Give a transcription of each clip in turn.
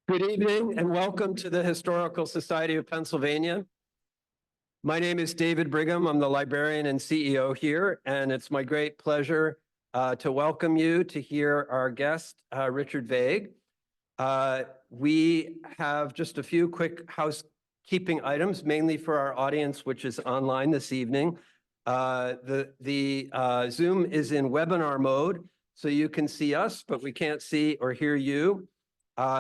Good evening and welcome to the Historical Society of Pennsylvania. My name is David Brigham. I'm the librarian and CEO here, and it's my great pleasure to welcome you to hear our guest, Richard Vague. We have just a few quick housekeeping items, mainly for our audience, which is online this evening. The Zoom is in webinar mode, so you can see us, but we can't see or hear you.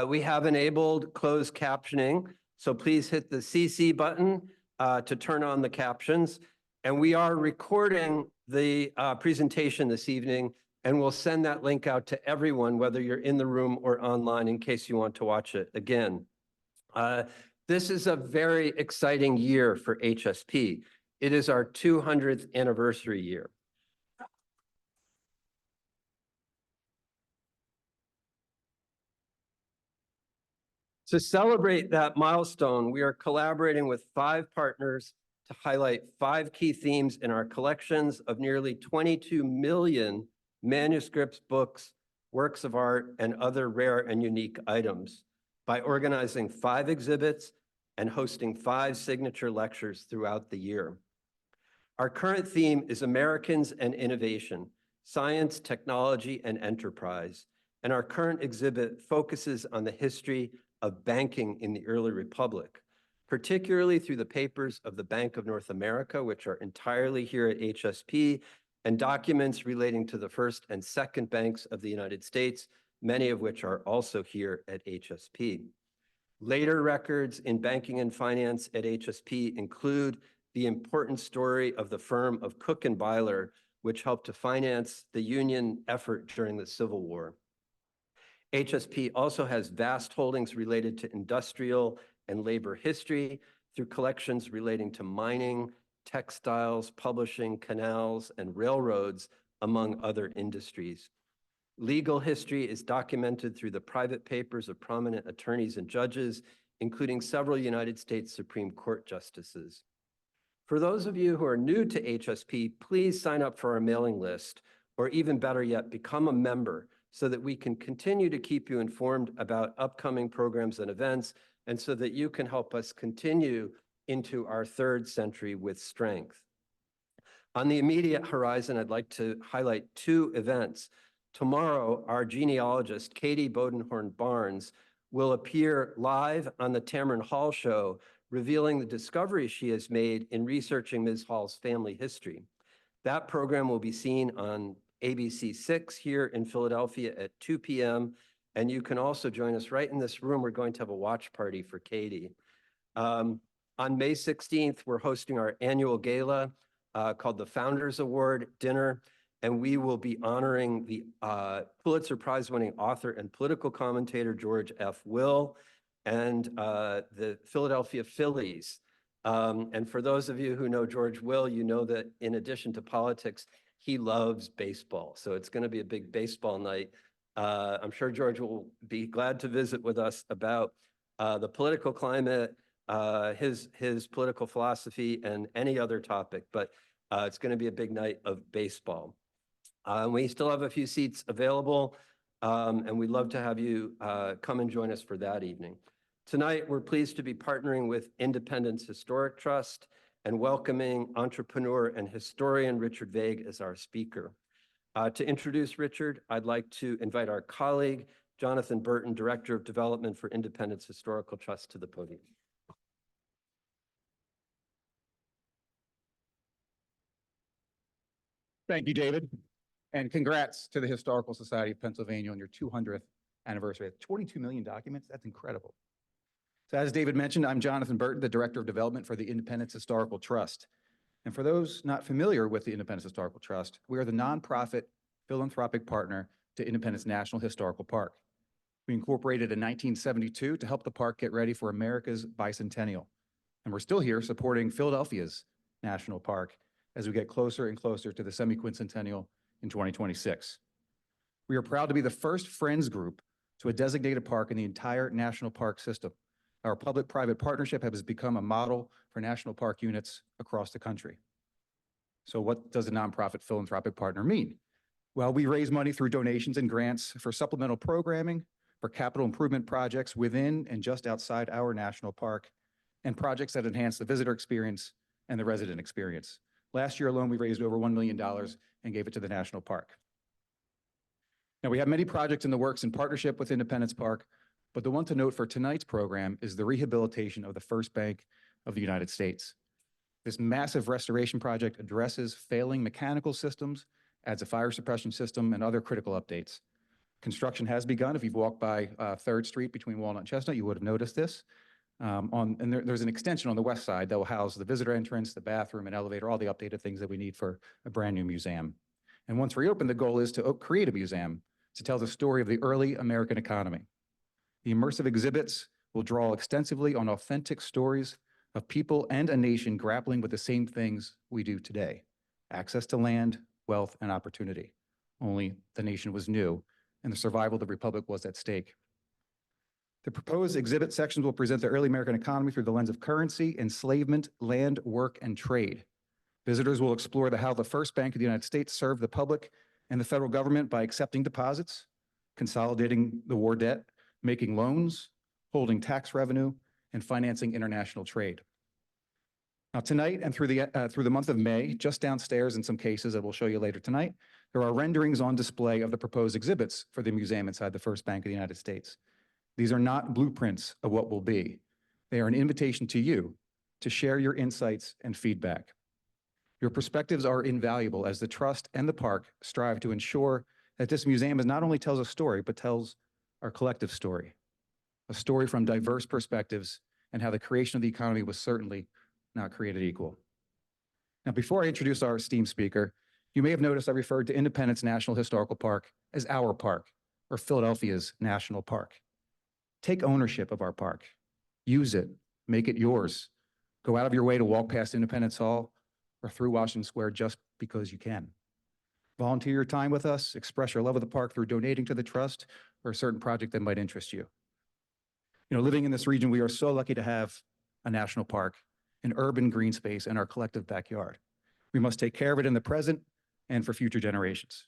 We have enabled closed captioning, so please hit the CC button to turn on the captions. And we are recording the presentation this evening, and we'll send that link out to everyone, whether you're in the room or online, in case you want to watch it again. This is a very exciting year for HSP. It is our 200th anniversary year. To celebrate that milestone, we are collaborating with 5 partners to highlight 5 key themes in our collections of nearly 22 million manuscripts, books, works of art, and other rare and unique items by organizing 5 exhibits and hosting 5 signature lectures throughout the year. Our current theme is Americans and Innovation, Science, Technology, and Enterprise, and our current exhibit focuses on the history of banking in the early republic, particularly through the papers of the Bank of North America, which are entirely here at HSP, and documents relating to the first and second banks of the United States, many of which are also here at HSP. Later records in banking and finance at HSP include the important story of the firm of Cook and Byler, which helped to finance the Union effort during the Civil War. HSP also has vast holdings related to industrial and labor history through collections relating to mining, textiles, publishing, canals, and railroads, among other industries. Legal history is documented through the private papers of prominent attorneys and judges, including several United States Supreme Court justices. For those of you who are new to HSP, please sign up for our mailing list, or even better yet, become a member, so that we can continue to keep you informed about upcoming programs and events, and so that you can help us continue into our 3rd century with strength. On the immediate horizon, I'd like to highlight 2 events. Tomorrow, our genealogist, Katie Bodenhorn Barnes, will appear live on the Tamron Hall Show, revealing the discoveries she has made in researching Ms. Hall's family history. That program will be seen on ABC 6 here in Philadelphia at 2 p.m. And you can also join us right in this room. We're going to have a watch party for Katie. On May 16th, we're hosting our annual gala called the Founders Award Dinner. And we will be honoring the Pulitzer Prize-winning author and political commentator George F. Will and the Philadelphia Phillies. And for those of you who know George Will, you know that in addition to politics, he loves baseball. So it's going to be a big baseball night. I'm sure George will be glad to visit with us about the political climate, his political philosophy, and any other topic. But it's going to be a big night of baseball. We still have a few seats available, and we'd love to have you come and join us for that evening. Tonight, we're pleased to be partnering with Independence Historic Trust and welcoming entrepreneur and historian Richard Vague as our speaker. To introduce Richard, I'd like to invite our colleague, Jonathan Burton, Director of Development for Independence Historical Trust, to the podium. Thank you, David. And congrats to the Historical Society of Pennsylvania on your 200th anniversary. 22 million documents, that's incredible. So as David mentioned, I'm Jonathan Burton, the Director of Development for the Independence Historical Trust. And for those not familiar with the Independence Historical Trust, we are the nonprofit philanthropic partner to Independence National Historical Park. We incorporated in 1972 to help the park get ready for America's bicentennial. And we're still here supporting Philadelphia's National Park as we get closer and closer to the semi-quincentennial in 2026. We are proud to be the first Friends group to a designated park in the entire national park system. Our public-private partnership has become a model for national park units across the country. So what does a nonprofit philanthropic partner mean? Well, we raise money through donations and grants for supplemental programming, for capital improvement projects within and just outside our national park, and projects that enhance the visitor experience and the resident experience. Last year alone, we raised over $1 million and gave it to the national park. Now, we have many projects in the works in partnership with Independence Park, but the one to note for tonight's program is the rehabilitation of the First Bank of the United States. This massive restoration project addresses failing mechanical systems, adds a fire suppression system, and other critical updates. Construction has begun. If you've walked by 3rd Street between Walnut and Chestnut, you would have noticed this. There's an extension on the west side that will house the visitor entrance, the bathroom, and elevator, all the updated things that we need for a brand new museum. And once reopened, the goal is to create a museum to tell the story of the early American economy. The immersive exhibits will draw extensively on authentic stories of people and a nation grappling with the same things we do today: access to land, wealth, and opportunity. Only the nation was new, and the survival of the republic was at stake. The proposed exhibit sections will present the early American economy through the lens of currency, enslavement, land, work, and trade. Visitors will explore how the First Bank of the United States served the public and the federal government by accepting deposits, consolidating the war debt, making loans, holding tax revenue, and financing international trade. Now, tonight and through the month of May, just downstairs in some cases that we'll show you later tonight, there are renderings on display of the proposed exhibits for the museum inside the First Bank of the United States. These are not blueprints of what will be. They are an invitation to you to share your insights and feedback. Your perspectives are invaluable as the Trust and the park strive to ensure that this museum not only tells a story, but tells our collective story, a story from diverse perspectives and how the creation of the economy was certainly not created equal. Now, before I introduce our esteemed speaker, you may have noticed I referred to Independence National Historical Park as our park, or Philadelphia's national park. Take ownership of our park. Use it. Make it yours. Go out of your way to walk past Independence Hall or through Washington Square just because you can. Volunteer your time with us. Express your love of the park through donating to the Trust or a certain project that might interest you. You know, living in this region, we are so lucky to have a national park, an urban green space, and our collective backyard. We must take care of it in the present and for future generations.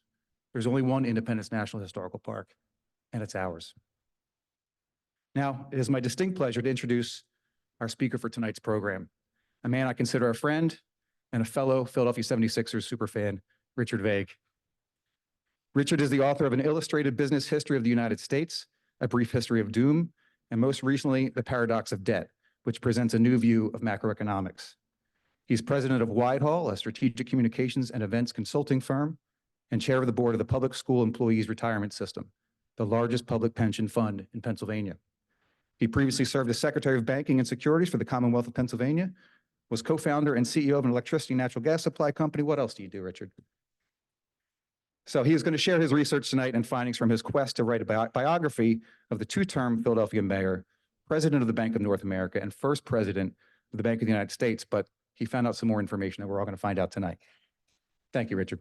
There's only one Independence National Historical Park, and it's ours. Now, it is my distinct pleasure to introduce our speaker for tonight's program, a man I consider a friend and a fellow Philadelphia 76ers superfan, Richard Vague. Richard is the author of An Illustrated Business History of the United States, A Brief History of Doom, and most recently, The Paradox of Debt, which presents a new view of macroeconomics. He's president of Whitehall, a strategic communications and events consulting firm, and chair of the board of the Public School Employees Retirement System, the largest public pension fund in Pennsylvania. He previously served as Secretary of Banking and Securities for the Commonwealth of Pennsylvania, was co-founder and CEO of an electricity and natural gas supply company. What else do you do, Richard? So he is going to share his research tonight and findings from his quest to write a biography of the two-term Philadelphia mayor, president of the Bank of North America, and first president of the Bank of the United States, but he found out some more information that we're all going to find out tonight. Thank you, Richard.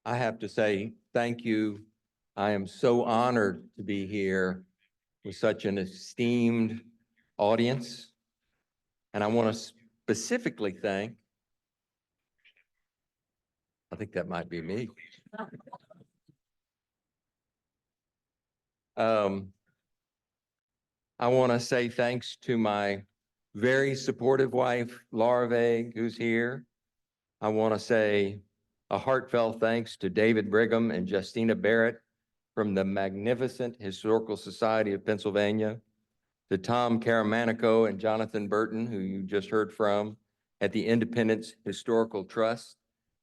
I have to say thank you. I am so honored to be here with such an esteemed audience. And I want to specifically thank, I think that might be me. I want to say thanks to my very supportive wife, Laura Vague, who's here. I want to say a heartfelt thanks to David Brigham and Justina Barrett from the magnificent Historical Society of Pennsylvania, to Tom Caramanico and Jonathan Burton, who you just heard from at the Independence Historical Trust,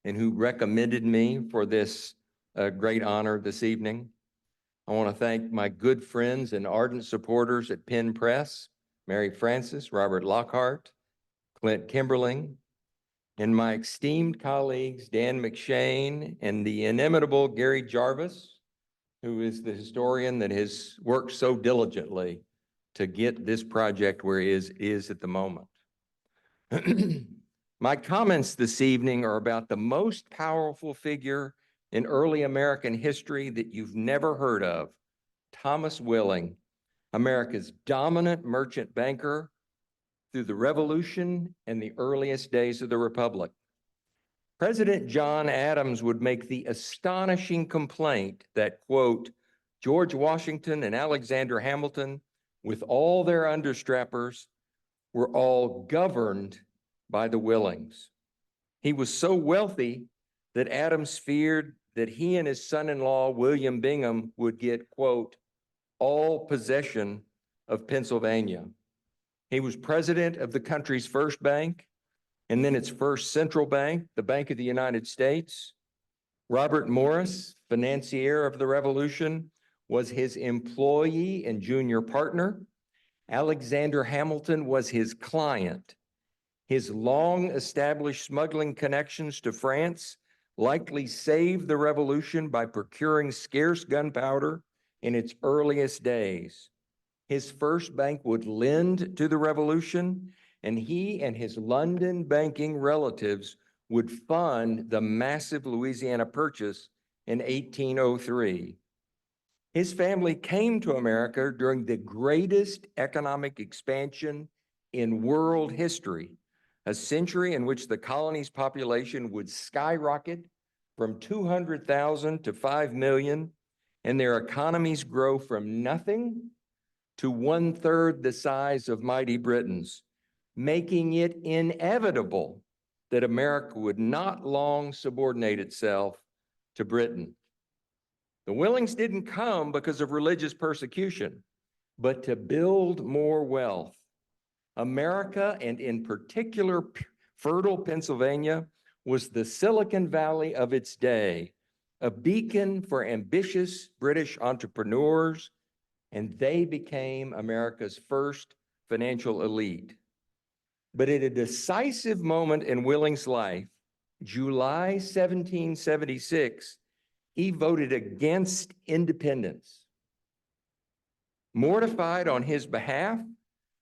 and who recommended me for this great honor this evening. I want to thank my good friends and ardent supporters at Penn Press, Mary Francis, Robert Lockhart, Clint Kimberling, and my esteemed colleagues, Dan McShane and the inimitable Gary Jarvis, who is the historian that has worked so diligently to get this project where it is at the moment. My comments this evening are about the most powerful figure in early American history that you've never heard of, Thomas Willing, America's dominant merchant banker, through the Revolution and the earliest days of the Republic. President John Adams would make the astonishing complaint that, quote, George Washington and Alexander Hamilton, with all their understrappers, were all governed by the Willings. He was so wealthy that Adams feared that he and his son-in-law, William Bingham, would get, quote, all possession of Pennsylvania. He was president of the country's first bank, and then its first central bank, the Bank of the United States. Robert Morris, financier of the Revolution, was his employee and junior partner. Alexander Hamilton was his client. His long-established smuggling connections to France likely saved the Revolution by procuring scarce gunpowder in its earliest days. His first bank would lend to the Revolution, and he and his London banking relatives would fund the massive Louisiana Purchase in 1803. His family came to America during the greatest economic expansion in world history, a century in which the colony's population would skyrocket from 200,000 to 5 million, and their economies grow from nothing to 1/3 the size of mighty Britain's, making it inevitable that America would not long subordinate itself to Britain. The Willings didn't come because of religious persecution, but to build more wealth. America, and in particular fertile Pennsylvania, was the Silicon Valley of its day, a beacon for ambitious British entrepreneurs, and they became America's first financial elite. But at a decisive moment in Willing's life, July 1776, he voted against independence. Mortified on his behalf,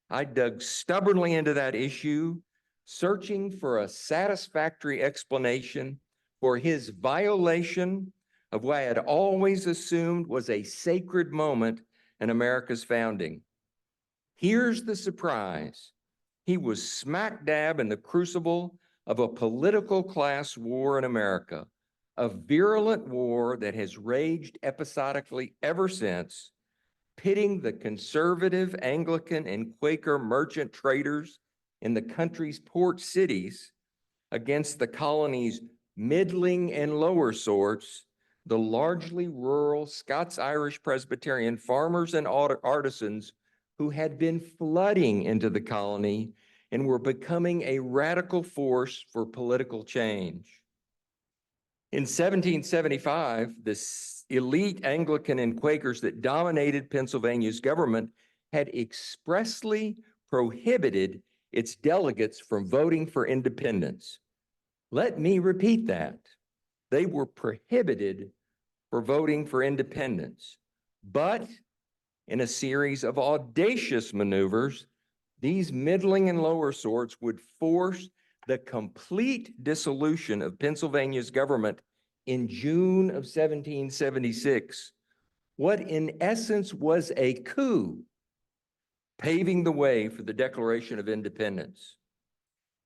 I dug stubbornly into that issue, searching for a satisfactory explanation for his violation of what I had always assumed was a sacred moment in America's founding. Here's the surprise. He was smack dab in the crucible of a political class war in America, a virulent war that has raged episodically ever since, pitting the conservative Anglican and Quaker merchant traders in the country's port cities against the colony's middling and lower sorts, the largely rural Scots-Irish Presbyterian farmers and artisans who had been flooding into the colony and were becoming a radical force for political change. In 1775, the elite Anglican and Quakers that dominated Pennsylvania's government had expressly prohibited its delegates from voting for independence. Let me repeat that. They were prohibited for voting for independence. But in a series of audacious maneuvers, these middling and lower sorts would force the complete dissolution of Pennsylvania's government in June of 1776, what in essence was a coup, paving the way for the Declaration of Independence.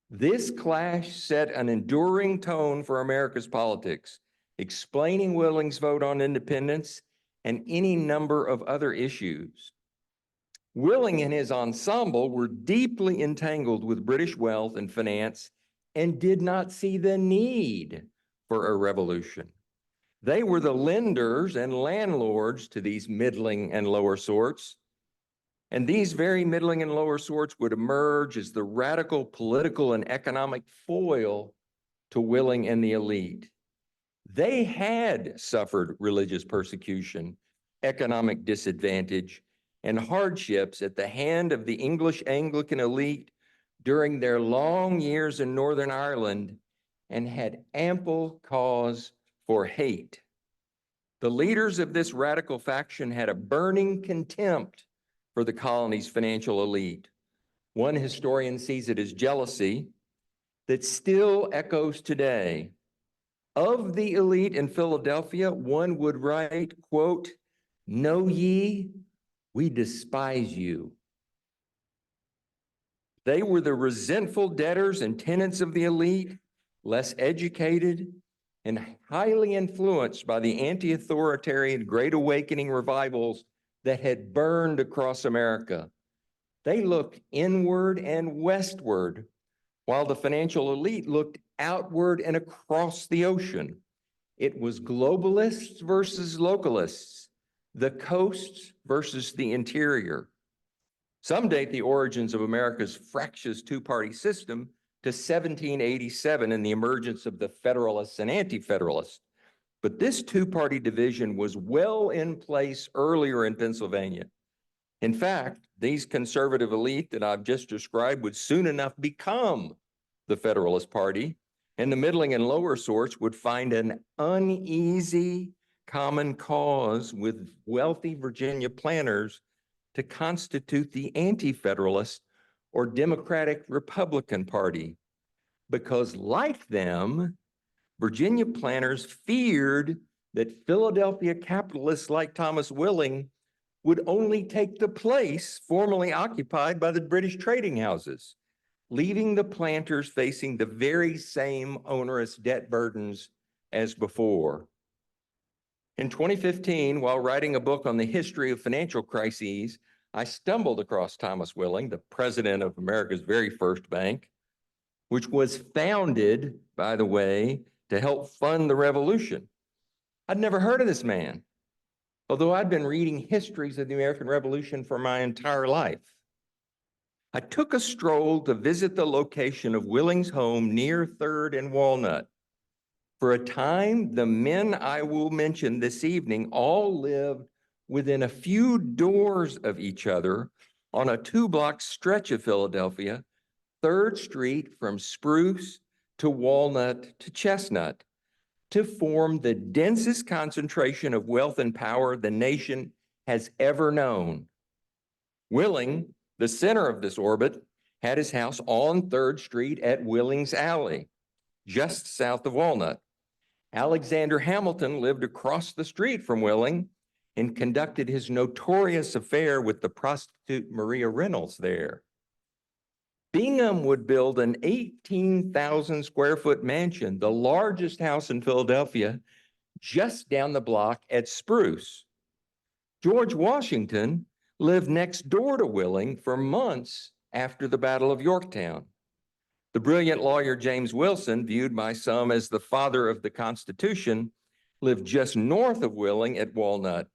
This clash set an enduring tone for America's politics, explaining Willing's vote on independence and any number of other issues. Willing and his ensemble were deeply entangled with British wealth and finance and did not see the need for a revolution. They were the lenders and landlords to these middling and lower sorts, and these very middling and lower sorts would emerge as the radical political and economic foil to Willing and the elite. They had suffered religious persecution, economic disadvantage, and hardships at the hand of the English Anglican elite during their long years in Northern Ireland, and had ample cause for hate. The leaders of this radical faction had a burning contempt for the colony's financial elite. One historian sees it as jealousy that still echoes today. Of the elite in Philadelphia, one would write, quote, "Know ye, we despise you." They were the resentful debtors and tenants of the elite, less educated and highly influenced by the anti-authoritarian Great Awakening revivals that had burned across America. They looked inward and westward, while the financial elite looked outward and across the ocean. It was globalists versus localists, the coasts versus the interior. Some date the origins of America's fractious two-party system to 1787 and the emergence of the Federalists and Anti-Federalists. But this two-party division was well in place earlier in Pennsylvania. In fact, these conservative elite that I've just described would soon enough become the Federalist Party, and the middling and lower sorts would find an uneasy common cause with wealthy Virginia planters to constitute the Anti-Federalist or Democratic Republican Party, because like them, Virginia planters feared that Philadelphia capitalists like Thomas Willing would only take the place formerly occupied by the British trading houses, leaving the planters facing the very same onerous debt burdens as before. In 2015, while writing a book on the history of financial crises, I stumbled across Thomas Willing, the president of America's very first bank, which was founded, by the way, to help fund the revolution. I'd never heard of this man, although I'd been reading histories of the American Revolution for my entire life. I took a stroll to visit the location of Willing's home near 3rd and Walnut. For a time, the men I will mention this evening all lived within a few doors of each other on a 2-block stretch of Philadelphia, 3rd Street from Spruce to Walnut to Chestnut, to form the densest concentration of wealth and power the nation has ever known. Willing, the center of this orbit, had his house on 3rd Street at Willing's Alley, just south of Walnut. Alexander Hamilton lived across the street from Willing and conducted his notorious affair with the prostitute Maria Reynolds there. Bingham would build an 18,000 square foot mansion, the largest house in Philadelphia, just down the block at Spruce. George Washington lived next door to Willing for months after the Battle of Yorktown. The brilliant lawyer James Wilson, viewed by some as the father of the Constitution, lived just north of Willing at Walnut.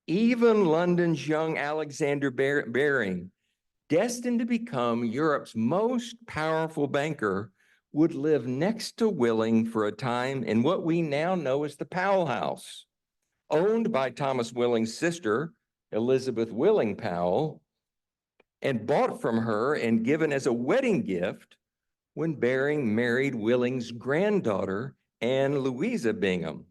Even London's young Alexander Baring, destined to become Europe's most powerful banker, would live next to Willing for a time in what we now know as the Powell House, owned by Thomas Willing's sister, Elizabeth Willing Powell, and bought from her and given as a wedding gift when Baring married Willing's granddaughter, Anne Louisa Bingham.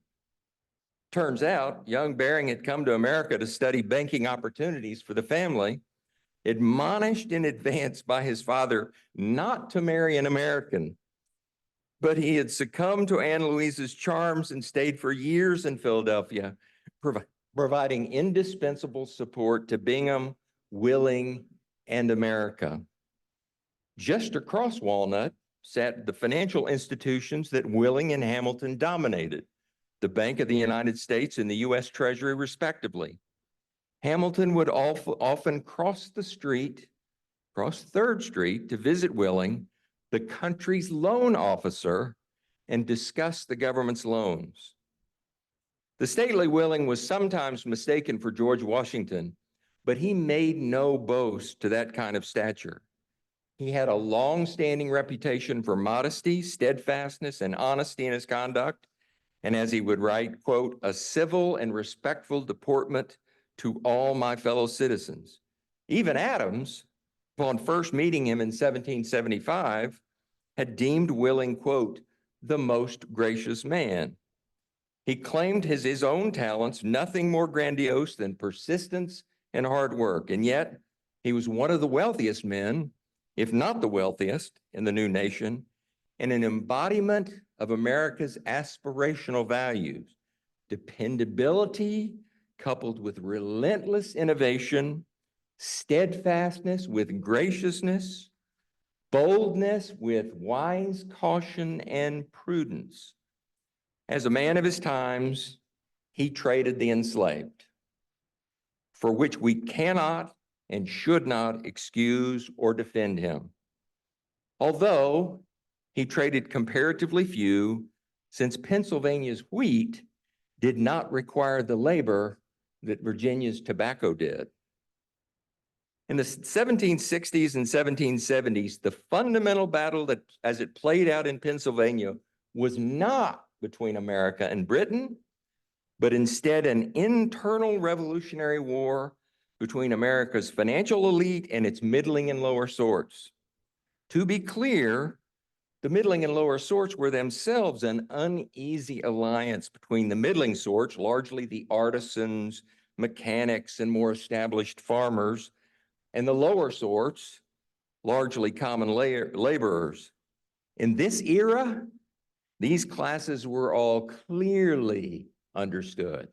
Turns out, young Baring had come to America to study banking opportunities for the family, admonished in advance by his father not to marry an American. But he had succumbed to Anne Louisa's charms and stayed for years in Philadelphia, providing indispensable support to Bingham, Willing, and America. Just across Walnut sat the financial institutions that Willing and Hamilton dominated, the Bank of the United States and the U.S. Treasury, respectively. Hamilton would often cross the street, cross 3rd Street, to visit Willing, the country's loan officer, and discuss the government's loans. The stately Willing was sometimes mistaken for George Washington, but he made no boast to that kind of stature. He had a long-standing reputation for modesty, steadfastness, and honesty in his conduct, and as he would write, quote, a civil and respectful deportment to all my fellow citizens. Even Adams, upon first meeting him in 1775, had deemed Willing, quote, the most gracious man. He claimed his own talents, nothing more grandiose than persistence and hard work, and yet he was one of the wealthiest men, if not the wealthiest, in the new nation, and an embodiment of America's aspirational values, dependability coupled with relentless innovation, steadfastness with graciousness, boldness with wise caution and prudence. As a man of his times, he traded the enslaved, for which we cannot and should not excuse or defend him. Although he traded comparatively few, since Pennsylvania's wheat did not require the labor that Virginia's tobacco did. In the 1760s and 1770s, the fundamental battle that, as it played out in Pennsylvania, was not between America and Britain, but instead an internal revolutionary war between America's financial elite and its middling and lower sorts. To be clear, the middling and lower sorts were themselves an uneasy alliance between the middling sorts, largely the artisans, mechanics, and more established farmers, and the lower sorts, largely common laborers. In this era, these classes were all clearly understood.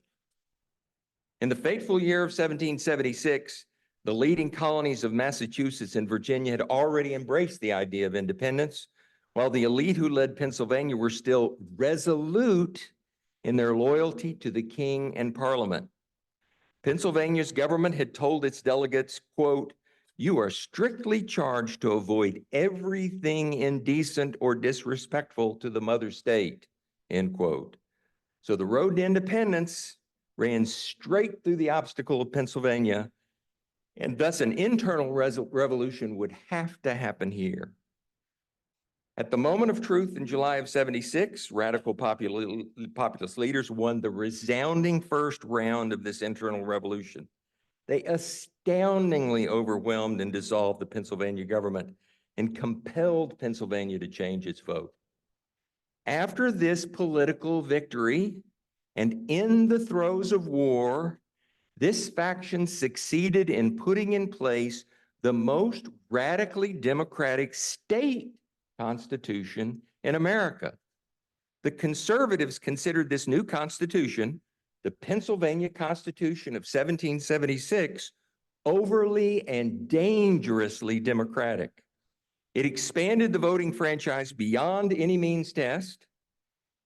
In the fateful year of 1776, the leading colonies of Massachusetts and Virginia had already embraced the idea of independence, while the elite who led Pennsylvania were still resolute in their loyalty to the king and parliament. Pennsylvania's government had told its delegates, quote, "You are strictly charged to avoid everything indecent or disrespectful to the mother state," end quote. So the road to independence ran straight through the obstacle of Pennsylvania, and thus an internal revolution would have to happen here. At the moment of truth in July of 76, radical populist leaders won the resounding first round of this internal revolution. They astoundingly overwhelmed and dissolved the Pennsylvania government and compelled Pennsylvania to change its vote. After this political victory, and in the throes of war, this faction succeeded in putting in place the most radically democratic state constitution in America. The conservatives considered this new constitution, the Pennsylvania Constitution of 1776, overly and dangerously democratic. It expanded the voting franchise beyond any means test.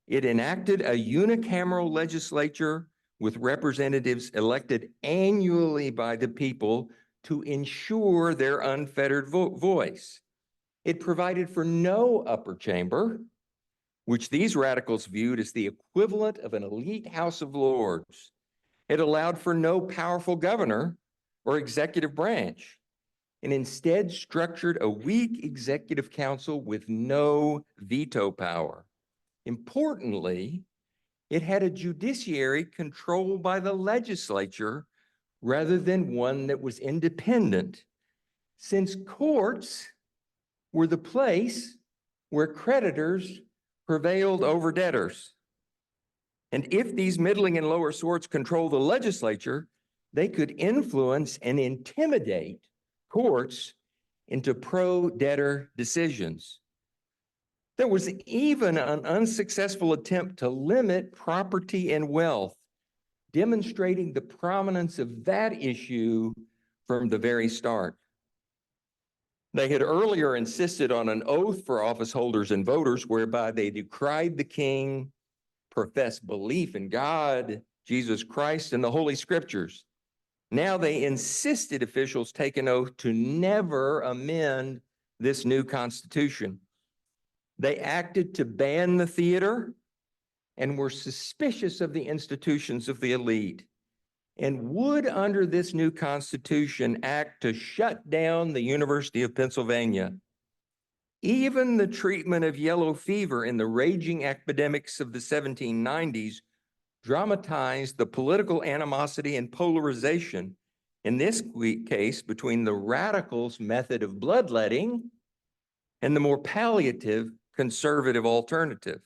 It enacted a unicameral legislature with representatives elected annually by the people to ensure their unfettered voice. It provided for no upper chamber, which these radicals viewed as the equivalent of an elite House of Lords. It allowed for no powerful governor or executive branch, and instead structured a weak executive council with no veto power. Importantly, it had a judiciary controlled by the legislature rather than one that was independent, since courts were the place where creditors prevailed over debtors. And if these middling and lower sorts control the legislature, they could influence and intimidate courts into pro-debtor decisions. There was even an unsuccessful attempt to limit property and wealth, demonstrating the prominence of that issue from the very start. They had earlier insisted on an oath for office holders and voters whereby they decried the king, professed belief in God, Jesus Christ, and the Holy Scriptures. Now they insisted officials take an oath to never amend this new constitution. They acted to ban the theater and were suspicious of the institutions of the elite, and would, under this new constitution, act to shut down the University of Pennsylvania. Even the treatment of yellow fever in the raging epidemics of the 1790s dramatized the political animosity and polarization, in this case, between the radicals' method of bloodletting and the more palliative conservative alternative.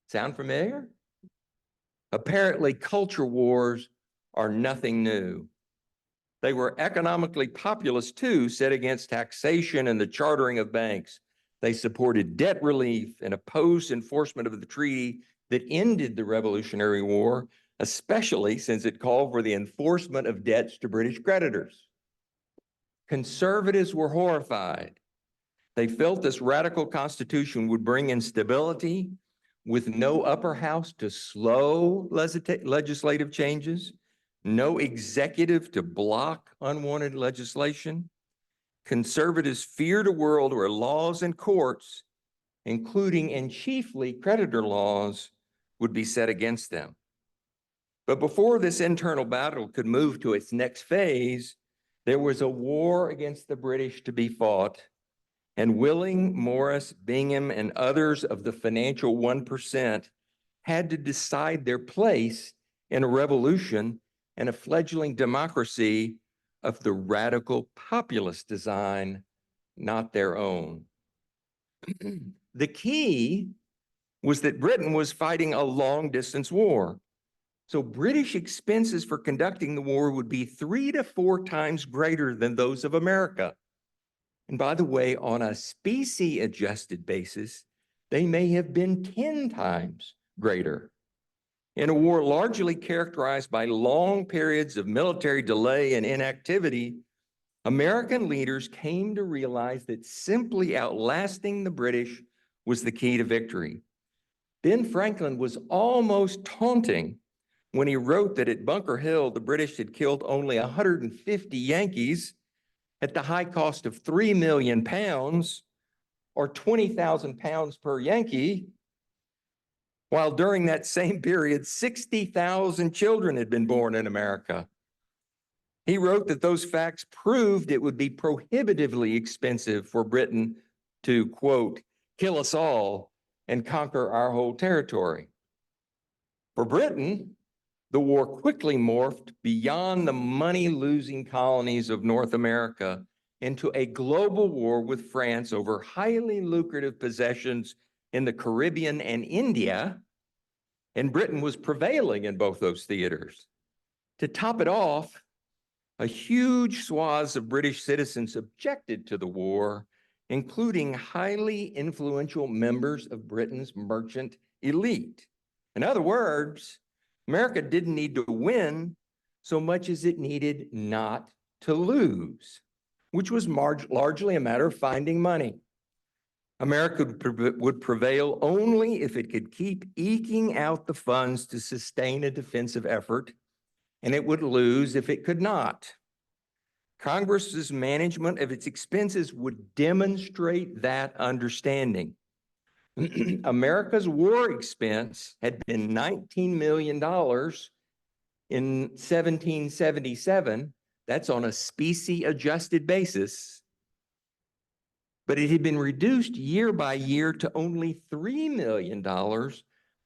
Sound familiar? Apparently, culture wars are nothing new. They were economically populist too, set against taxation and the chartering of banks. They supported debt relief and opposed enforcement of the treaty that ended the Revolutionary War, especially since it called for the enforcement of debts to British creditors. Conservatives were horrified They felt this radical constitution would bring in stability with no upper house to slow legislative changes, no executive to block unwanted legislation. Conservatives feared a world where laws and courts, including and chiefly creditor laws, would be set against them. But before this internal battle could move to its next phase, there was a war against the British to be fought, and Willing, Morris, Bingham, and others of the financial 1% had to decide their place in a revolution and a fledgling democracy of the radical populist design, not their own. The key was that Britain was fighting a long-distance war. So British expenses for conducting the war would be 3 to 4 times greater than those of America. And by the way, on a specie-adjusted basis, they may have been 10 times greater. In a war largely characterized by long periods of military delay and inactivity, American leaders came to realize that simply outlasting the British was the key to victory. Ben Franklin was almost taunting when he wrote that at Bunker Hill, the British had killed only 150 Yankees at the high cost of 3 million pounds, or 20,000 pounds per Yankee, while during that same period, 60,000 children had been born in America. He wrote that those facts proved it would be prohibitively expensive for Britain to, quote, kill us all and conquer our whole territory. For Britain, the war quickly morphed beyond the money-losing colonies of North America into a global war with France over highly lucrative possessions in the Caribbean and India, and Britain was prevailing in both those theaters. To top it off, a huge swath of British citizens objected to the war, including highly influential members of Britain's merchant elite. In other words, America didn't need to win so much as it needed not to lose, which was largely a matter of finding money. America would prevail only if it could keep eking out the funds to sustain a defensive effort, and it would lose if it could not. Congress's management of its expenses would demonstrate that understanding. America's war expense had been $19 million in 1777. That's on a specie-adjusted basis. But it had been reduced year by year to only $3 million by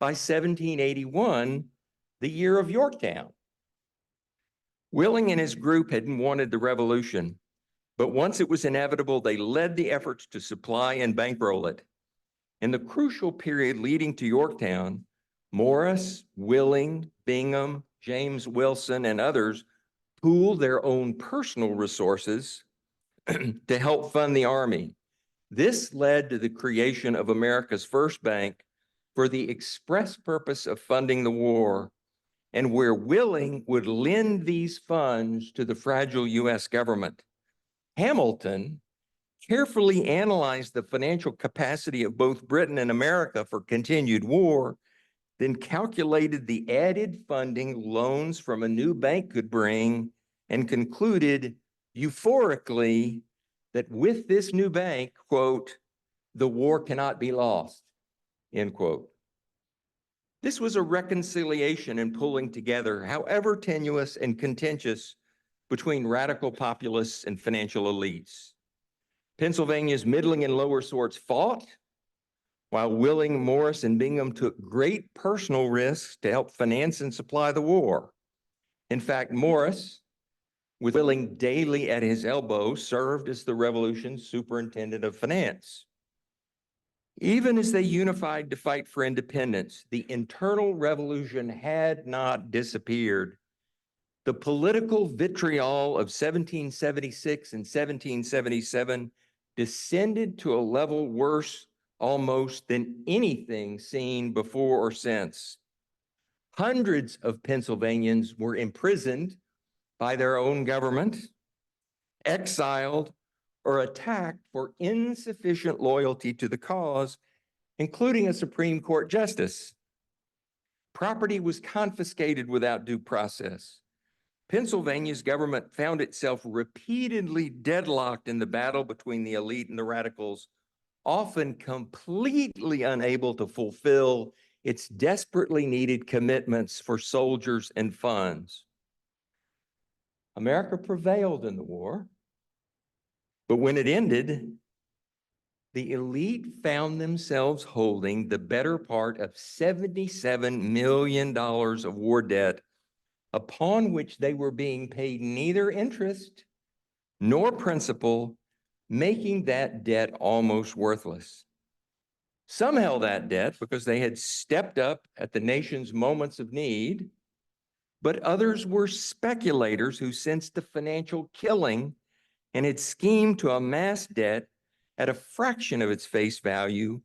1781, the year of Yorktown. Willing and his group hadn't wanted the revolution, but once it was inevitable, they led the efforts to supply and bankroll it. In the crucial period leading to Yorktown, Morris, Willing, Bingham, James Wilson, and others pooled their own personal resources to help fund the army. This led to the creation of America's first bank for the express purpose of funding the war, and where Willing would lend these funds to the fragile U.S. government. Hamilton carefully analyzed the financial capacity of both Britain and America for continued war, then calculated the added funding loans from a new bank could bring, and concluded euphorically that with this new bank, quote, the war cannot be lost, end quote. This was a reconciliation and pulling together, however tenuous and contentious, between radical populists and financial elites. Pennsylvania's middling and lower sorts fought, while Willing, Morris, and Bingham took great personal risks to help finance and supply the war. In fact, Morris, with Willing daily at his elbow, served as the Revolution's superintendent of finance. Even as they unified to fight for independence, the internal revolution had not disappeared. The political vitriol of 1776 and 1777 descended to a level worse almost than anything seen before or since. Hundreds of Pennsylvanians were imprisoned by their own government, exiled, or attacked for insufficient loyalty to the cause, including a Supreme Court justice. Property was confiscated without due process. Pennsylvania's government found itself repeatedly deadlocked in the battle between the elite and the radicals, often completely unable to fulfill its desperately needed commitments for soldiers and funds. America prevailed in the war, but when it ended, the elite found themselves holding the better part of $77 million of war debt, upon which they were being paid neither interest nor principal, making that debt almost worthless. Some held that debt because they had stepped up at the nation's moments of need, but others were speculators who sensed the financial killing and had schemed to amass debt at a fraction of its face value,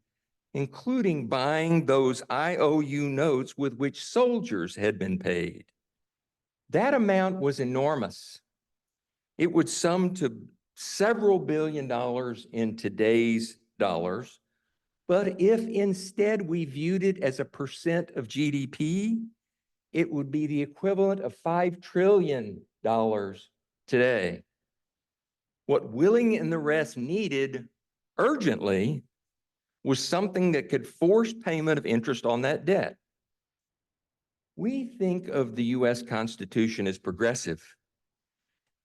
including buying those IOU notes with which soldiers had been paid. That amount was enormous. It would sum to several billion dollars in today's dollars. But if instead we viewed it as a percent of GDP, it would be the equivalent of $5 trillion today. What Willing and the rest needed urgently was something that could force payment of interest on that debt. We think of the US Constitution as progressive,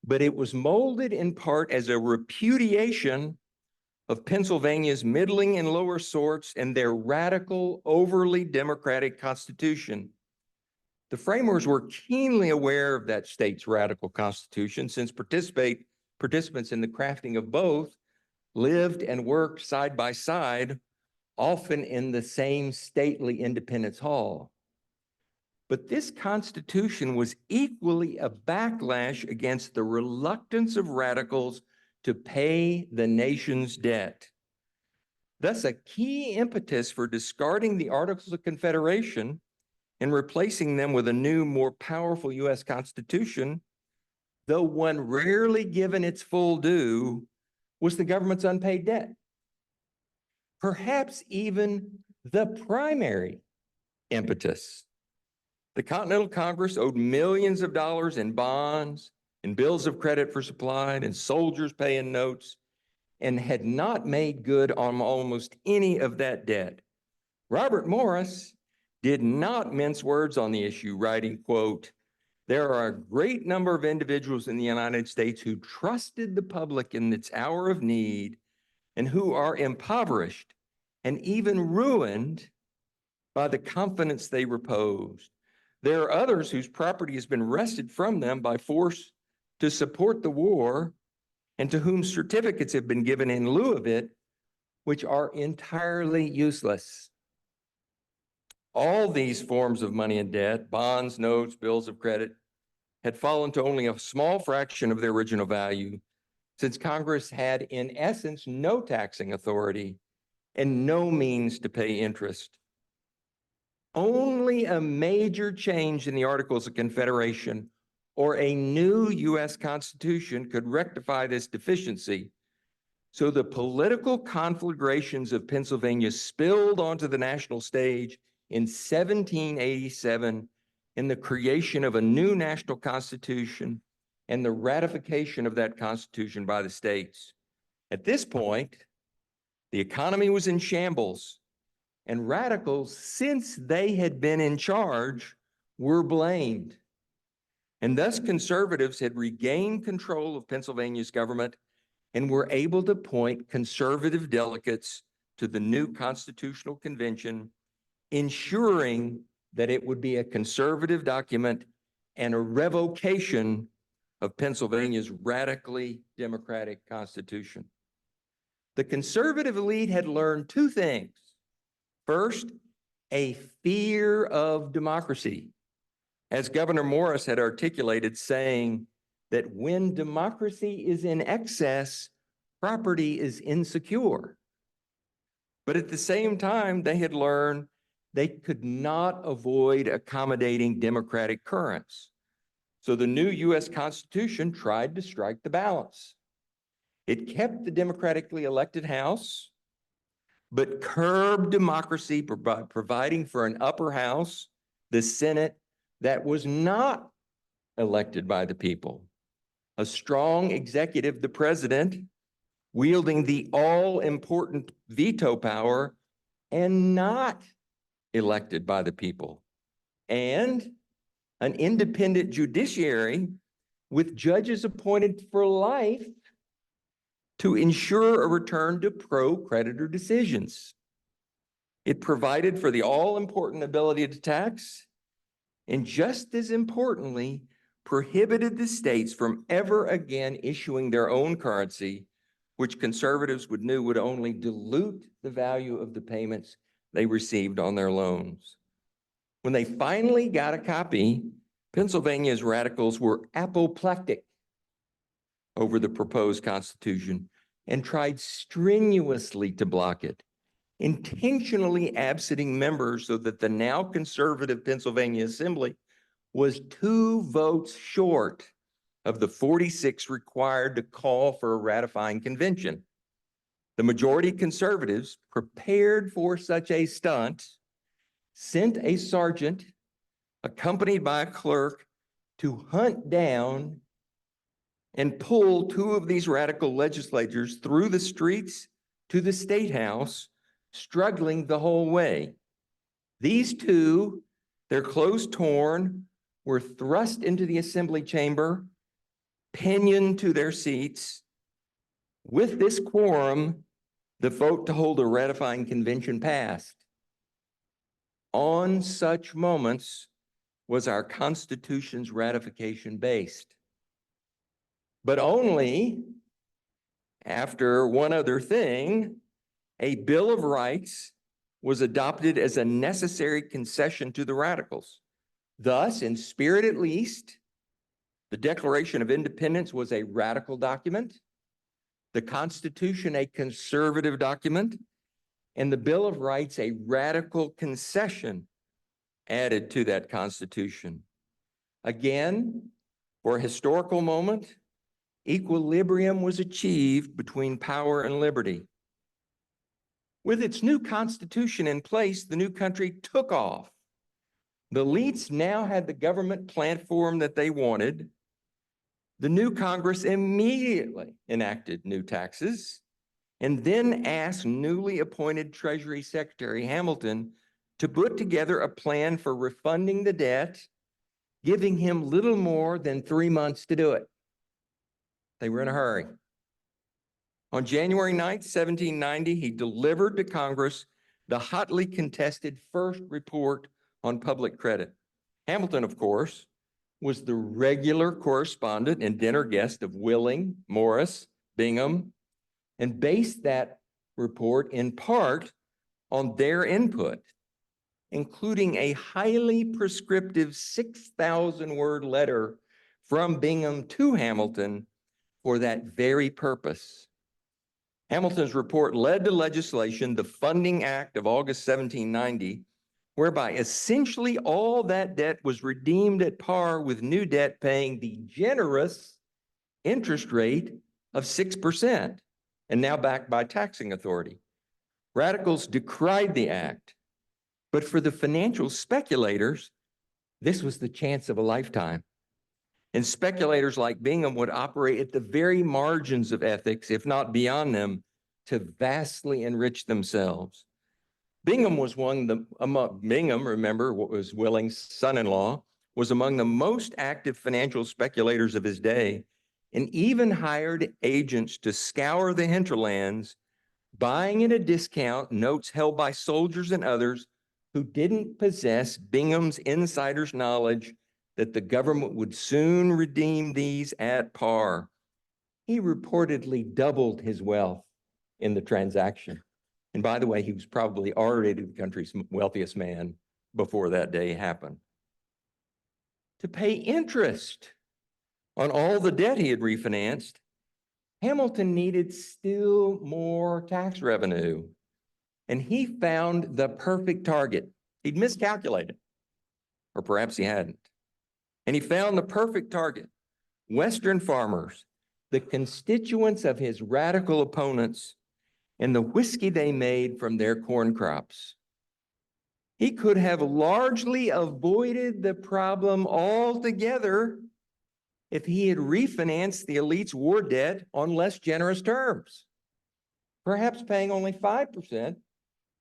but it was molded in part as a repudiation of Pennsylvania's middling and lower sorts and their radical, overly democratic constitution. The framers were keenly aware of that state's radical constitution, since participants in the crafting of both lived and worked side by side, often in the same stately Independence Hall. But this Constitution was equally a backlash against the reluctance of radicals to pay the nation's debt. Thus, a key impetus for discarding the Articles of Confederation and replacing them with a new, more powerful U.S. Constitution, though one rarely given its full due, was the government's unpaid debt. Perhaps even the primary impetus. The Continental Congress owed millions of dollars in bonds and bills of credit for supply and soldiers paying notes, and had not made good on almost any of that debt. Robert Morris did not mince words on the issue, writing, quote, "There are a great number of individuals in the United States who trusted the public in its hour of need and who are impoverished and even ruined by the confidence they reposed. There are others whose property has been wrested from them by force to support the war, and to whom certificates have been given in lieu of it, which are entirely useless." All these forms of money and debt, bonds, notes, bills of credit, had fallen to only a small fraction of their original value, since Congress had, in essence, no taxing authority and no means to pay interest. Only a major change in the Articles of Confederation or a new U.S. Constitution could rectify this deficiency. So the political conflagrations of Pennsylvania spilled onto the national stage in 1787 in the creation of a new national constitution and the ratification of that constitution by the states. At this point, the economy was in shambles, and radicals, since they had been in charge, were blamed. And thus conservatives had regained control of Pennsylvania's government and were able to appoint conservative delegates to the new Constitutional Convention, ensuring that it would be a conservative document and a revocation of Pennsylvania's radically democratic constitution. The conservative elite had learned two things. First, a fear of democracy, as Governor Morris had articulated, saying that when democracy is in excess, property is insecure. But at the same time, they had learned they could not avoid accommodating democratic currents. So the new U.S. Constitution tried to strike the balance. It kept the democratically elected House, but curbed democracy by providing for an upper house, the Senate, that was not elected by the people. A strong executive, the president, wielding the all-important veto power and not elected by the people. And an independent judiciary with judges appointed for life to ensure a return to pro-creditor decisions. It provided for the all-important ability to tax, and just as importantly, prohibited the states from ever again issuing their own currency, which conservatives knew would only dilute the value of the payments they received on their loans. When they finally got a copy, Pennsylvania's radicals were apoplectic over the proposed Constitution and tried strenuously to block it, intentionally absenting members so that the now conservative Pennsylvania Assembly was 2 votes short of the 46 required to call for a ratifying convention. The majority conservatives, prepared for such a stunt, sent a sergeant accompanied by a clerk to hunt down and pull 2 of these radical legislators through the streets to the State House, struggling the whole way. These 2, their clothes torn, were thrust into the assembly chamber, pinioned to their seats. With this quorum, the vote to hold a ratifying convention passed. On such moments was our Constitution's ratification based. But only after one other thing, a Bill of Rights was adopted as a necessary concession to the radicals. Thus, in spirit at least, the Declaration of Independence was a radical document, the Constitution a conservative document, and the Bill of Rights a radical concession added to that Constitution. Again, for a historical moment, equilibrium was achieved between power and liberty. With its new Constitution in place, the new country took off. The elites now had the government platform that they wanted. The new Congress immediately enacted new taxes and then asked newly appointed Treasury Secretary Hamilton to put together a plan for refunding the debt, giving him little more than 3 months to do it. They were in a hurry. On January 9th, 1790, he delivered to Congress the hotly contested first report on public credit. Hamilton, of course, was the regular correspondent and dinner guest of Willing, Morris, Bingham, and based that report in part on their input, including a highly prescriptive 6,000-word letter from Bingham to Hamilton for that very purpose. Hamilton's report led to legislation, the Funding Act of August 1790, whereby essentially all that debt was redeemed at par with new debt paying the generous interest rate of 6% and now backed by taxing authority. Radicals decried the act, but for the financial speculators, this was the chance of a lifetime. And speculators like Bingham would operate at the very margins of ethics, if not beyond them, to vastly enrich themselves. Bingham was Bingham, remember, what was Willing's son-in-law, was among the most active financial speculators of his day, and even hired agents to scour the hinterlands, buying at a discount notes held by soldiers and others who didn't possess Bingham's insider's knowledge that the government would soon redeem these at par. He reportedly doubled his wealth in the transaction. And by the way, he was probably already the country's wealthiest man before that day happened. To pay interest on all the debt he had refinanced, Hamilton needed still more tax revenue. And he found the perfect target. He'd miscalculated, or perhaps he hadn't. And he found the perfect target: Western farmers, the constituents of his radical opponents, and the whiskey they made from their corn crops. He could have largely avoided the problem altogether if he had refinanced the elite's war debt on less generous terms, perhaps paying only 5% instead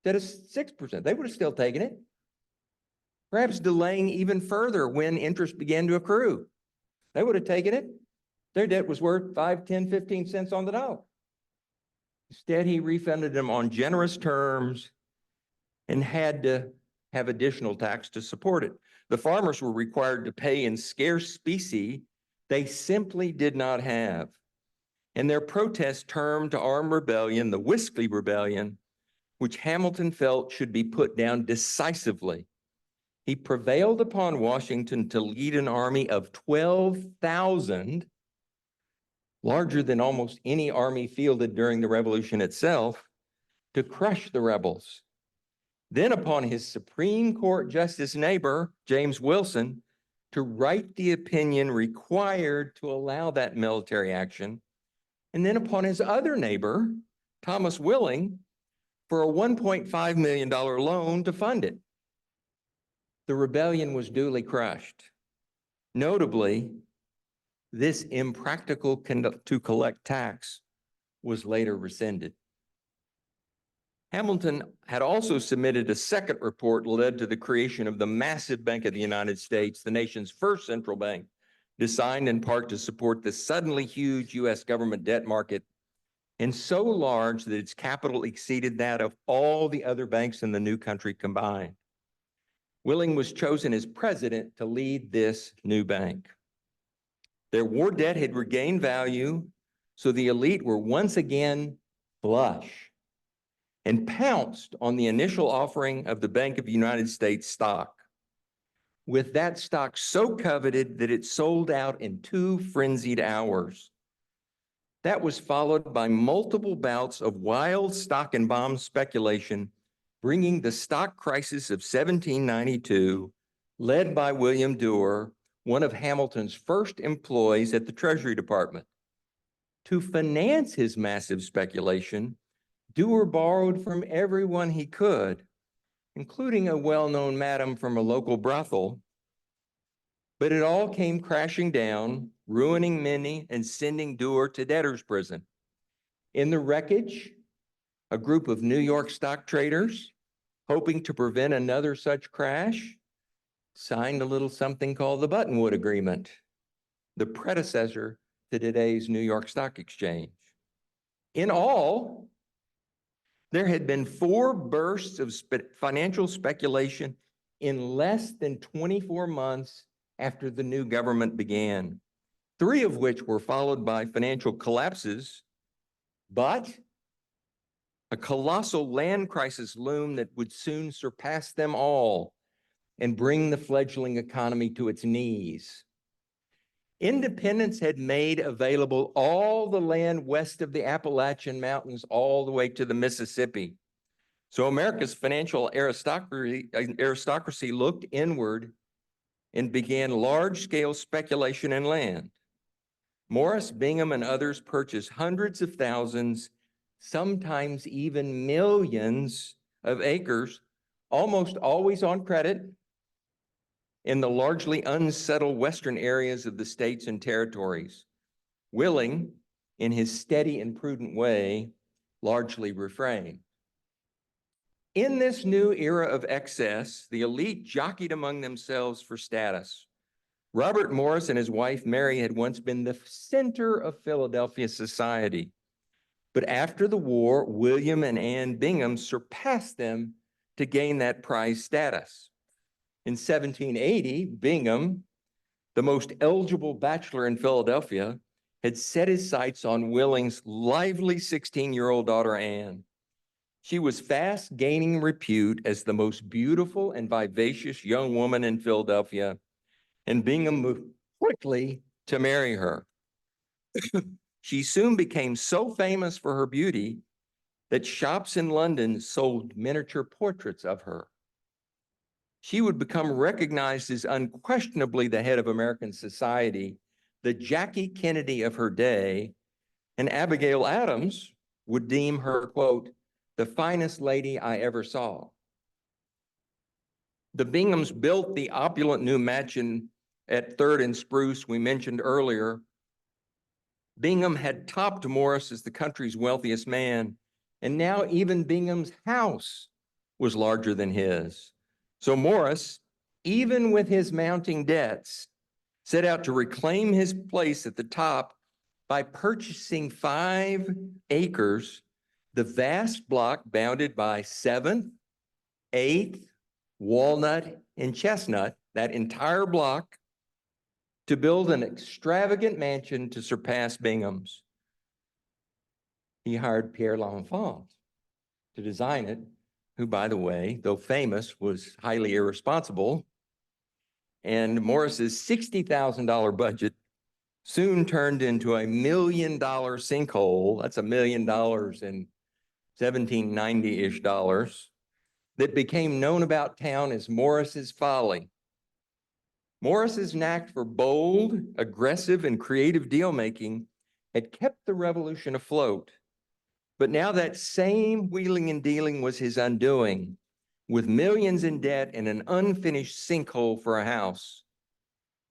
of 6%. They would have still taken it. Perhaps delaying even further when interest began to accrue. They would have taken it. Their debt was worth 5, 10, 15 cents on the dollar. Instead, he refunded them on generous terms and had to have additional tax to support it. The farmers were required to pay in scarce specie they simply did not have. And their protest termed to armed rebellion the Whiskey Rebellion, which Hamilton felt should be put down decisively. He prevailed upon Washington to lead an army of 12,000, larger than almost any army fielded during the Revolution itself, to crush the rebels. Then upon his Supreme Court Justice neighbor, James Wilson, to write the opinion required to allow that military action. And then upon his other neighbor, Thomas Willing, for a $1.5 million loan to fund it. The rebellion was duly crushed. Notably, this impractical to collect tax was later rescinded. Hamilton had also submitted a second report led to the creation of the massive Bank of the United States, the nation's first central bank, designed in part to support the suddenly huge U.S. government debt market, and so large that its capital exceeded that of all the other banks in the new country combined. Willing was chosen as president to lead this new bank. Their war debt had regained value, so the elite were once again flush and pounced on the initial offering of the Bank of the United States stock, with that stock so coveted that it sold out in 2 frenzied hours. That was followed by multiple bouts of wild stock and bond speculation, bringing the stock crisis of 1792, led by William Duer, one of Hamilton's first employees at the Treasury Department. To finance his massive speculation, Duer borrowed from everyone he could, including a well-known madam from a local brothel. But it all came crashing down, ruining many and sending Duer to debtor's prison. In the wreckage, a group of New York stock traders, hoping to prevent another such crash, signed a little something called the Buttonwood Agreement, the predecessor to today's New York Stock Exchange. In all, there had been 4 bursts of financial speculation in less than 24 months after the new government began, 3 of which were followed by financial collapses, but a colossal land crisis loomed that would soon surpass them all and bring the fledgling economy to its knees. Independence had made available all the land west of the Appalachian Mountains all the way to the Mississippi. So America's financial aristocracy looked inward and began large-scale speculation in land. Morris, Bingham, and others purchased hundreds of thousands, sometimes even millions of acres, almost always on credit, in the largely unsettled western areas of the states and territories. Willing, in his steady and prudent way, largely refrained. In this new era of excess, the elite jockeyed among themselves for status. Robert Morris and his wife Mary had once been the center of Philadelphia society. But after the war, William and Anne Bingham surpassed them to gain that prized status. In 1780, Bingham, the most eligible bachelor in Philadelphia, had set his sights on Willing's lively 16-year-old daughter, Anne. She was fast gaining repute as the most beautiful and vivacious young woman in Philadelphia, and Bingham moved quickly to marry her. She soon became so famous for her beauty that shops in London sold miniature portraits of her. She would become recognized as unquestionably the head of American society, the Jackie Kennedy of her day, and Abigail Adams would deem her, quote, the finest lady I ever saw. The Binghams built the opulent new mansion at 3rd and Spruce we mentioned earlier. Bingham had topped Morris as the country's wealthiest man, and now even Bingham's house was larger than his. So Morris, even with his mounting debts, set out to reclaim his place at the top by purchasing 5 acres, the vast block bounded by 7th, 8th, Walnut, and Chestnut, that entire block, to build an extravagant mansion to surpass Bingham's. He hired Pierre L'Enfant to design it, who, by the way, though famous, was highly irresponsible. And Morris's $60,000 budget soon turned into $1 million sinkhole. That's $1 million in 1790-ish dollars, that became known about town as Morris's Folly. Morris's knack for bold, aggressive, and creative deal-making had kept the revolution afloat. But now that same wheeling and dealing was his undoing, with millions in debt and an unfinished sinkhole for a house.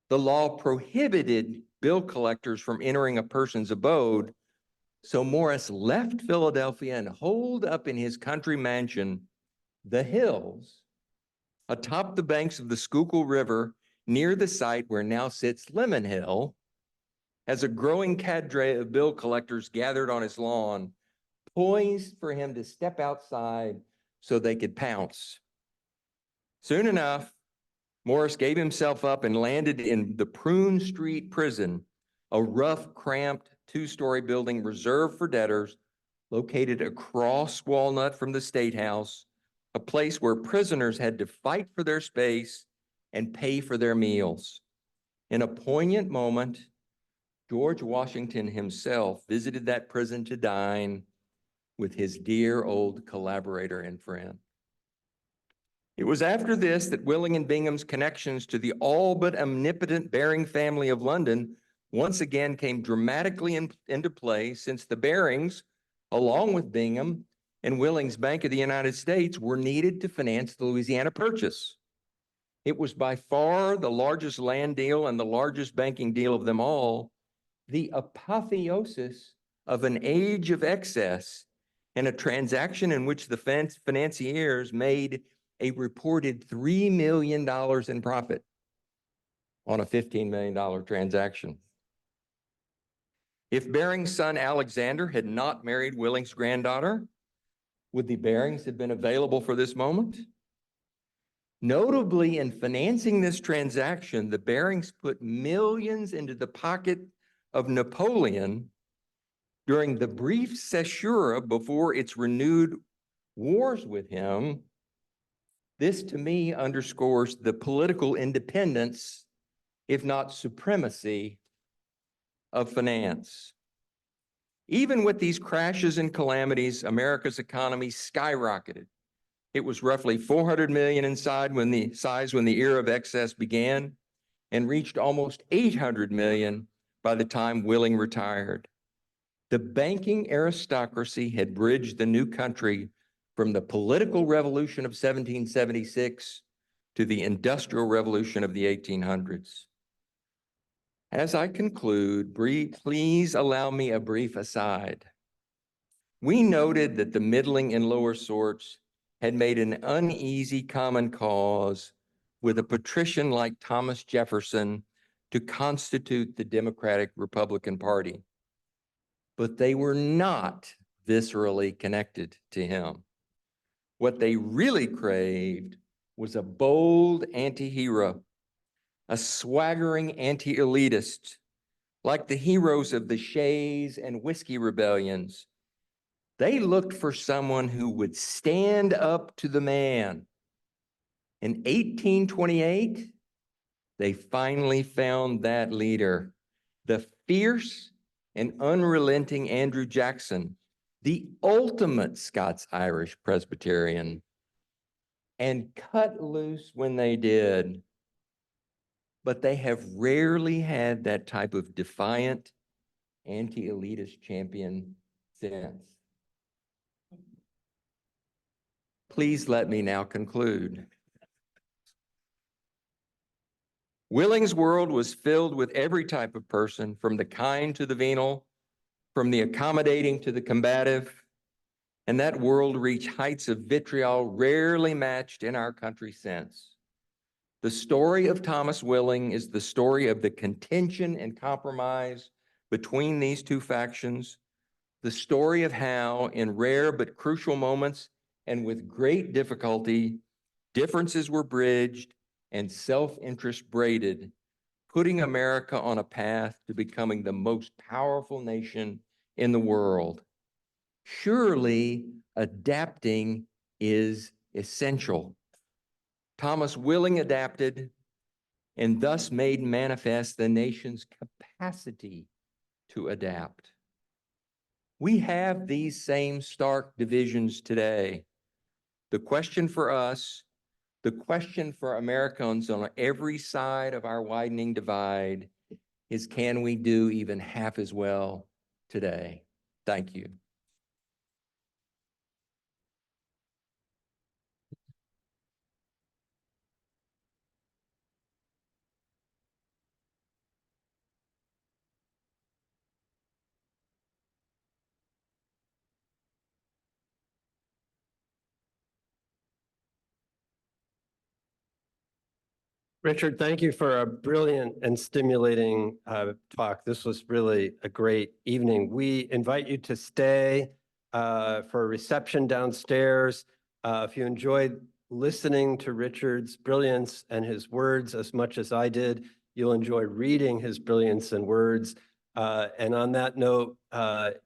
The law prohibited bill collectors from entering a person's abode, so Morris left Philadelphia and holed up in his country mansion, The Hills, atop the banks of the Schuylkill River, near the site where now sits Lemon Hill, as a growing cadre of bill collectors gathered on his lawn, poised for him to step outside so they could pounce. Soon enough, Morris gave himself up and landed in the Prune Street Prison, a rough, cramped 2-story building reserved for debtors, located across Walnut from the State House, a place where prisoners had to fight for their space and pay for their meals. In a poignant moment, George Washington himself visited that prison to dine with his dear old collaborator and friend. It was after this that Willing and Bingham's connections to the all but omnipotent Baring family of London once again came dramatically into play, since the Barings, along with Bingham and Willing's Bank of the United States, were needed to finance the Louisiana Purchase. It was by far the largest land deal and the largest banking deal of them all, the apotheosis of an age of excess, and a transaction in which the financiers made a reported $3 million in profit on a $15 million transaction. If Baring's son Alexander had not married Willing's granddaughter, would the Barings have been available for this moment? Notably, in financing this transaction, the Barings put millions into the pocket of Napoleon during the brief caesura before its renewed wars with him. This, to me, underscores the political independence, if not supremacy, of finance. Even with these crashes and calamities, America's economy skyrocketed. It was roughly 400 million in size when the era of excess began, and reached almost 800 million by the time Willing retired. The banking aristocracy had bridged the new country from the political revolution of 1776 to the industrial revolution of the 1800s. As I conclude, please allow me a brief aside. We noted that the middling and lower sorts had made an uneasy common cause with a patrician like Thomas Jefferson to constitute the Democratic Republican Party. But they were not viscerally connected to him. What they really craved was a bold anti-hero, a swaggering anti-elitist, like the heroes of the Shays and Whiskey Rebellions. They looked for someone who would stand up to the man. In 1828, they finally found that leader, the fierce and unrelenting Andrew Jackson, the ultimate Scots-Irish Presbyterian. And cut loose when they did, but they have rarely had that type of defiant, anti-elitist champion since. Please let me now conclude. Willing's world was filled with every type of person, from the kind to the venal, from the accommodating to the combative, and that world reached heights of vitriol rarely matched in our country since. The story of Thomas Willing is the story of the contention and compromise between these two factions, the story of how, in rare but crucial moments and with great difficulty, differences were bridged and self-interest braided, putting America on a path to becoming the most powerful nation in the world. Surely adapting is essential. Thomas Willing adapted and thus made manifest the nation's capacity to adapt. We have these same stark divisions today. The question for us, the question for Americans on every side of our widening divide is, can we do even half as well today? Thank you. Richard, thank you for a brilliant and stimulating talk. This was really a great evening. We invite you to stay for a reception downstairs. If you enjoyed listening to Richard's brilliance and his words as much as I did, you'll enjoy reading his brilliance and words. And on that note,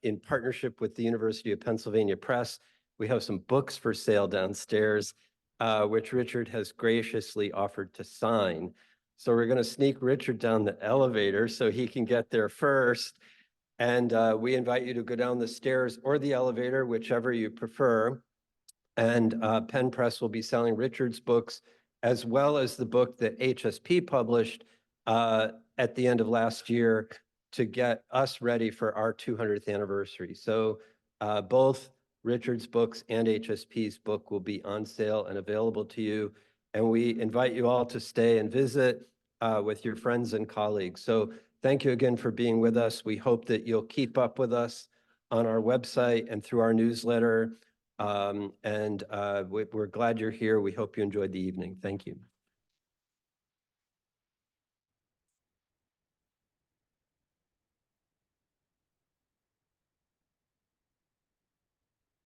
in partnership with the University of Pennsylvania Press, we have some books for sale downstairs, which Richard has graciously offered to sign. So we're going to sneak Richard down the elevator so he can get there first. And we invite you to go down the stairs or the elevator, whichever you prefer. And Penn Press will be selling Richard's books, as well as the book that HSP published at the end of last year to get us ready for our 200th anniversary. So both Richard's books and HSP's book will be on sale and available to you. And we invite you all to stay and visit with your friends and colleagues. So thank you again for being with us. We hope that you'll keep up with us on our website and through our newsletter. We're glad you're here. We hope you enjoyed the evening. Thank you.